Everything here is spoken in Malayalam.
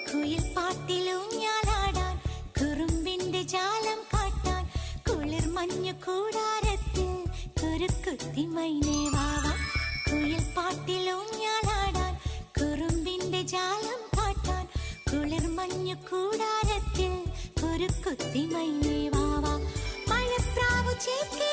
കുയിൽ പാട്ടിലൂഞ്ഞാലാടാൻ കുറുമ്പിന്റെ ജാലം കാട്ടാൻ കുളിർ മഞ്ഞു കൂടാരത്തിൽ കുരുക്കുത്തി മൈനേ വാവാ. കുയിൽ പാട്ടിലൂഞ്ഞാലാടാൻ കുറുമ്പിന്റെ ജാലം കാട്ടാൻ കുളിർ മഞ്ഞു കൂടാരത്തിൽ കുരുക്കുത്തി മൈനേ വാവാ. മഴപ്രാവു ചേക്കേ